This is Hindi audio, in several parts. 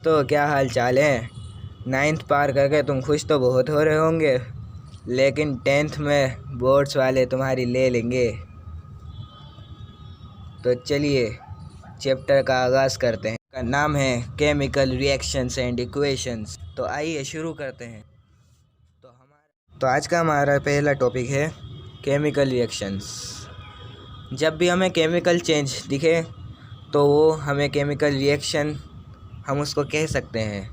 तो क्या हाल चाल है। 9th पार करके तुम खुश तो बहुत हो रहे होंगे, लेकिन 10th में बोर्ड्स वाले तुम्हारी ले लेंगे। तो चलिए चैप्टर का आगाज़ करते हैं। का नाम है केमिकल रिएक्शंस एंड इक्वेशंस। तो आइए शुरू करते हैं। तो आज का हमारा पहला टॉपिक है केमिकल रिएक्शंस। जब भी हमें केमिकल चेंज दिखे तो वो हमें केमिकल रिएक्शन हम उसको कह सकते हैं।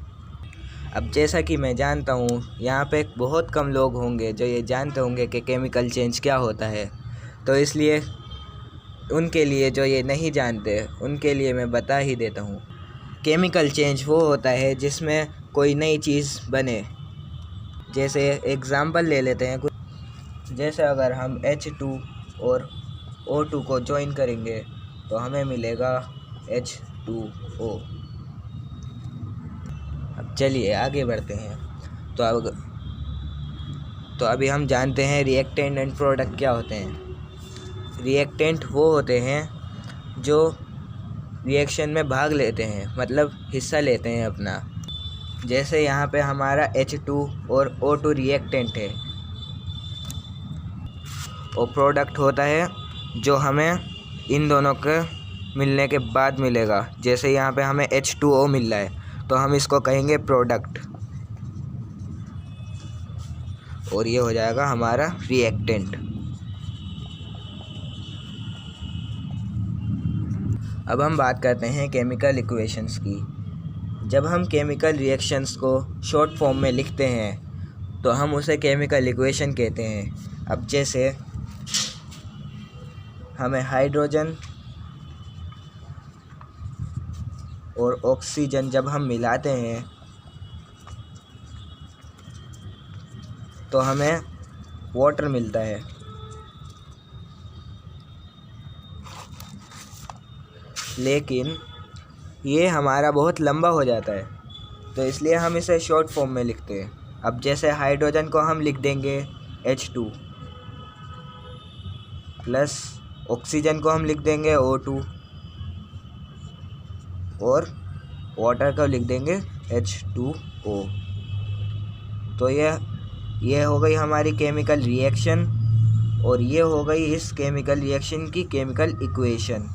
अब जैसा कि मैं जानता हूँ यहाँ पे बहुत कम लोग होंगे जो ये जानते होंगे कि केमिकल चेंज क्या होता है, तो इसलिए उनके लिए जो ये नहीं जानते उनके लिए मैं बता ही देता हूँ। केमिकल चेंज वो होता है जिसमें कोई नई चीज़ बने। जैसे एग्ज़ाम्पल ले लेते हैं कुछ, जैसे अगर हम H2 और O2 को जॉइन करेंगे तो हमें मिलेगा H2O। अब चलिए आगे बढ़ते हैं। तो अभी हम जानते हैं रिएक्टेंट एंड प्रोडक्ट क्या होते हैं। रिएक्टेंट वो होते हैं जो रिएक्शन में भाग लेते हैं, मतलब हिस्सा लेते हैं अपना। जैसे यहाँ पे हमारा H2 और O2 रिएक्टेंट है, और प्रोडक्ट होता है जो हमें इन दोनों के मिलने के बाद मिलेगा। जैसे यहाँ पे हमें H2O मिल रहा है तो हम इसको कहेंगे प्रोडक्ट, और ये हो जाएगा हमारा रिएक्टेंट। अब हम बात करते हैं केमिकल इक्वेशंस की। जब हम केमिकल रिएक्शंस को शॉर्ट फॉर्म में लिखते हैं तो हम उसे केमिकल इक्वेशन कहते हैं। अब जैसे हमें हाइड्रोजन और ऑक्सीजन जब हम मिलाते हैं तो हमें वाटर मिलता है, लेकिन ये हमारा बहुत लंबा हो जाता है तो इसलिए हम इसे शॉर्ट फॉर्म में लिखते हैं। अब जैसे हाइड्रोजन को हम लिख देंगे H2 प्लस ऑक्सीजन को हम लिख देंगे O2 और वाटर को लिख देंगे H2O। तो ये हो गई हमारी केमिकल रिएक्शन, और ये हो गई इस केमिकल रिएक्शन की केमिकल इक्वेशन।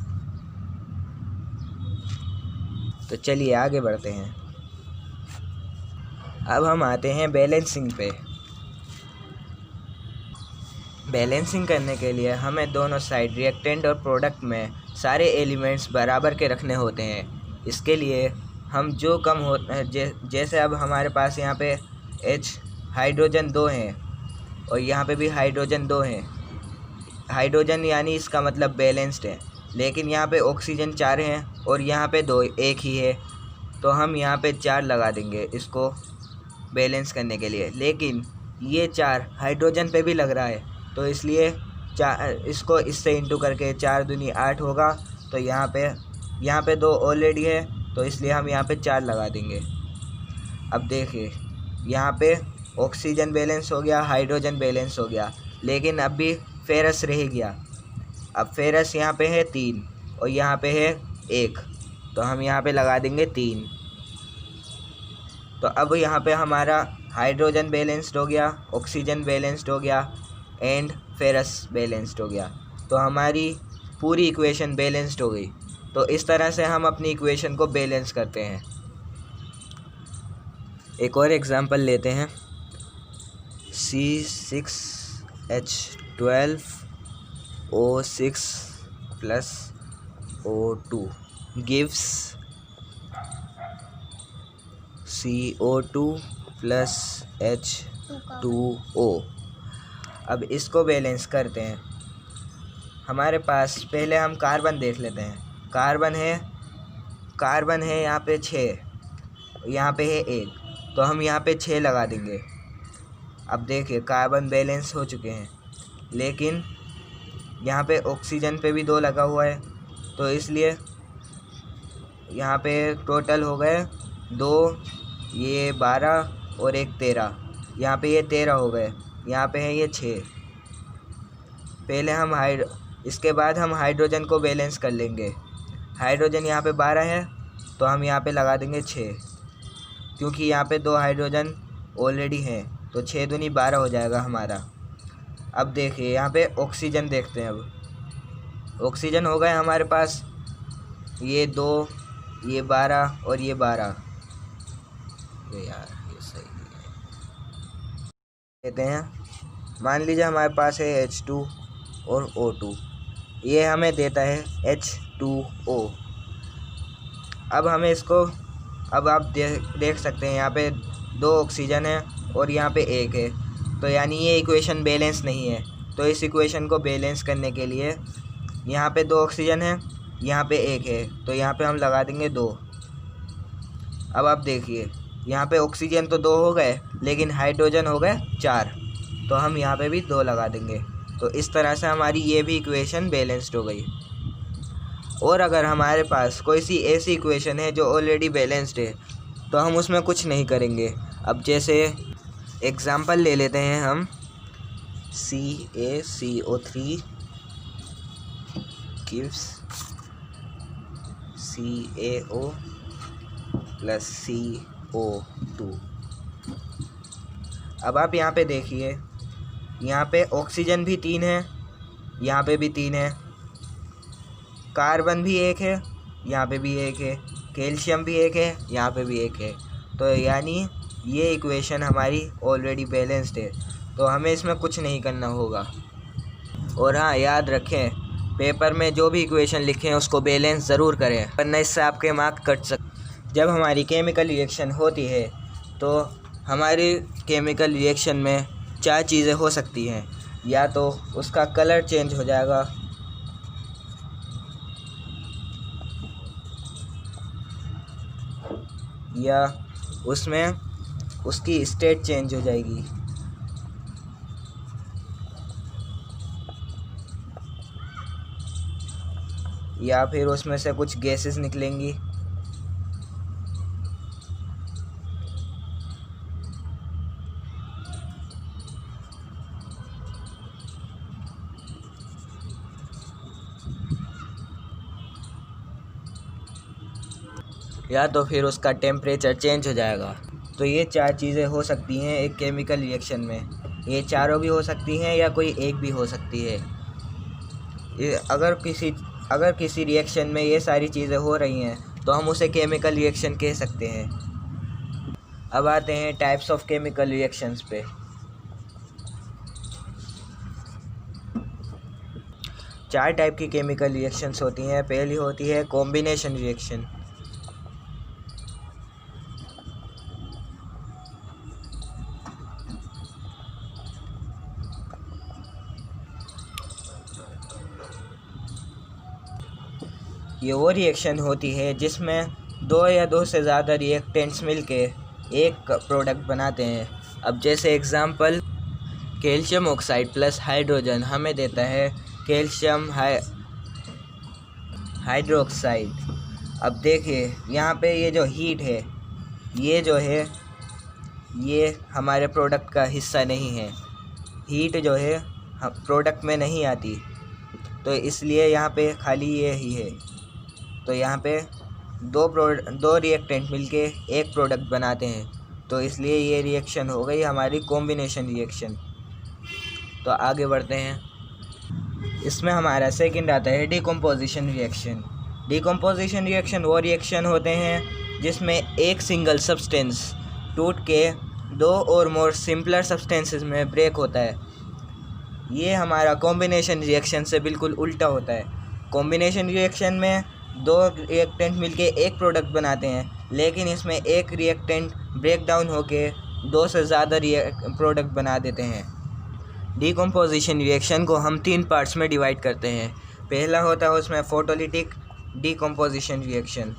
तो चलिए आगे बढ़ते हैं। अब हम आते हैं बैलेंसिंग पे। बैलेंसिंग करने के लिए हमें दोनों साइड रिएक्टेंट और प्रोडक्ट में सारे एलिमेंट्स बराबर के रखने होते हैं। इसके लिए हम जो कम हो जैसे अब हमारे पास यहाँ पे हाइड्रोजन 2 हैं और यहाँ पे भी हाइड्रोजन 2 हैं। हाइड्रोजन यानी इसका मतलब बैलेंस्ड है, लेकिन यहाँ पे ऑक्सीजन 4 हैं और यहाँ पे 2 एक ही है, तो हम यहाँ पे 4 लगा देंगे इसको बैलेंस करने के लिए। लेकिन ये 4 हाइड्रोजन पे भी लग रहा है, तो इसलिए इसको इससे इंटू करके 4 दूनी 8 होगा। तो यहाँ पे 2 ऑलरेडी है, तो इसलिए हम यहाँ पे 4 लगा देंगे। अब देखिए यहाँ पे ऑक्सीजन बैलेंस हो गया, हाइड्रोजन बैलेंस हो गया, लेकिन अब भी फेरस रह गया। अब फेरस यहाँ पे है 3 और यहाँ पे है 1, तो हम यहाँ पे लगा देंगे 3। तो अब यहाँ पे हमारा हाइड्रोजन बैलेंस्ड हो गया, ऑक्सीजन बैलेंस्ड हो गया एंड फेरस बैलेंस्ड हो गया। तो हमारी पूरी इक्वेशन बैलेंस्ड हो गई। तो इस तरह से हम अपनी इक्वेशन को बैलेंस करते हैं। एक और एग्जांपल लेते हैं। C6H12O6 plus O2 gives CO2 plus H2O। अब इसको बैलेंस करते हैं। हमारे पास पहले हम कार्बन देख लेते हैं। कार्बन है यहाँ पे 6, यहाँ पे है 1, तो हम यहाँ पे 6 लगा देंगे। अब देखिए कार्बन बैलेंस हो चुके हैं, लेकिन यहाँ पे ऑक्सीजन पे भी 2 लगा हुआ है, तो इसलिए यहाँ पे टोटल हो गए 2, ये 12 और 1 13, यहाँ पे ये 13 हो गए, यहाँ पे है ये 6। पहले हम इसके बाद हम हाइड्रोजन को बैलेंस कर लेंगे। हाइड्रोजन यहाँ पे 12 है, तो हम यहाँ पे लगा देंगे 6। क्योंकि यहाँ पे 2 हाइड्रोजन ऑलरेडी हैं, तो 6 दूनी 12 हो जाएगा हमारा। अब देखिए यहाँ पे ऑक्सीजन देखते हैं। अब ऑक्सीजन हो गए हमारे पास, ये 2, ये 12 और ये 12। यार ये सही लेते हैं। मान लीजिए हमारे पास है H2 और O2, ये हमें देता है H2O। अब हमें इसको, अब आप देख सकते हैं यहाँ पे 2 ऑक्सीजन है और यहाँ पे 1 है, तो यानी ये इक्वेशन बैलेंस नहीं है। तो इस इक्वेशन को बैलेंस करने के लिए यहाँ पे 2 ऑक्सीजन है, यहाँ पे 1 है, तो यहाँ पे हम लगा देंगे 2। अब आप देखिए यहाँ पे ऑक्सीजन तो 2 हो गए, लेकिन हाइड्रोजन हो गए 4, तो हम यहाँ पे भी 2 लगा देंगे। तो इस तरह से हमारी ये भी इक्वेशन बैलेंस्ड हो गई। और अगर हमारे पास कोई सी ऐसी इक्वेशन है जो ऑलरेडी बैलेंस्ड है, तो हम उसमें कुछ नहीं करेंगे। अब जैसे एग्ज़ाम्पल ले लेते हैं हम, CaCO3 gives CaO + CO2। अब आप यहाँ पे देखिए, यहाँ पे ऑक्सीजन भी 3 है, यहाँ पे भी 3 है, कार्बन भी 1 है, यहाँ पे भी 1 है, कैल्शियम भी 1 है, यहाँ पे भी 1 है। तो यानी ये इक्वेशन हमारी ऑलरेडी बैलेंस्ड है, तो हमें इसमें कुछ नहीं करना होगा। और हाँ, याद रखें, पेपर में जो भी इक्वेशन लिखें उसको बैलेंस ज़रूर करें, वरना इससे आपके मार्क कट सकते। जब हमारी केमिकल रिएक्शन होती है तो हमारी केमिकल रिएक्शन में 4 चीज़ें हो सकती हैं। या तो उसका कलर चेंज हो जाएगा, या उसमें उसकी स्टेट चेंज हो जाएगी, या फिर उसमें से कुछ गैसेस निकलेंगी, या तो फिर उसका टेम्परेचर चेंज हो जाएगा। तो ये 4 चीज़ें हो सकती हैं एक केमिकल रिएक्शन में। ये चारों भी हो सकती हैं या कोई एक भी हो सकती है। अगर किसी रिएक्शन में ये सारी चीज़ें हो रही हैं तो हम उसे केमिकल रिएक्शन कह सकते हैं। अब आते हैं टाइप्स ऑफ केमिकल रिएक्शंस पे। चार टाइप की केमिकल रिएक्शंस होती हैं। पहली होती है कॉम्बिनेशन रिएक्शन। ये वो रिएक्शन होती है जिसमें 2 या 2 से ज़्यादा रिएक्टेंट्स मिलके एक प्रोडक्ट बनाते हैं। अब जैसे example, calcium oxide plus hydrogen हमें देता है कैल्शियम हाइड्रोक्साइड। अब देखिए यहाँ पे ये जो हीट है, ये जो है ये हमारे प्रोडक्ट का हिस्सा नहीं है। हीट जो है प्रोडक्ट में नहीं आती, तो इसलिए यहाँ पे खाली ये ही है। तो यहाँ पे दो रिएक्टेंट मिलके एक प्रोडक्ट बनाते हैं, तो इसलिए ये रिएक्शन हो गई हमारी कॉम्बिनेशन रिएक्शन। तो आगे बढ़ते हैं। इसमें हमारा सेकंड आता है डिकम्पोजिशन रिएक्शन। डिकम्पोजिशन रिएक्शन वो रिएक्शन होते हैं जिसमें एक सिंगल सब्सटेंस टूट के 2 और मोर सिंपलर सब्सटेंसेस में ब्रेक होता है। ये हमारा कॉम्बिनेशन रिएक्शन से बिल्कुल उल्टा होता है। कॉम्बिनेशन रिएक्शन में 2 रिएक्टेंट मिलके एक प्रोडक्ट बनाते हैं, लेकिन इसमें एक रिएक्टेंट ब्रेक डाउन होके 2 से ज़्यादा प्रोडक्ट बना देते हैं। डिकम्पोजिशन रिएक्शन को हम 3 पार्ट्स में डिवाइड करते हैं। पहला होता है उसमें फोटोलिटिक डिकम्पोजिशन रिएक्शन।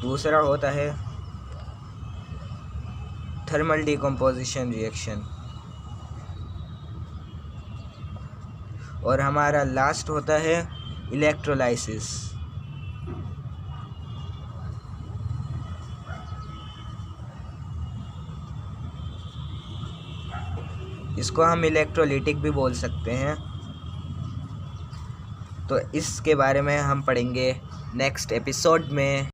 दूसरा होता है थर्मल डिकम्पोजिशन रिएक्शन, और हमारा लास्ट होता है इलेक्ट्रोलाइसिस। इसको हम इलेक्ट्रोलिटिक भी बोल सकते हैं। तो इसके बारे में हम पढ़ेंगे नेक्स्ट एपिसोड में।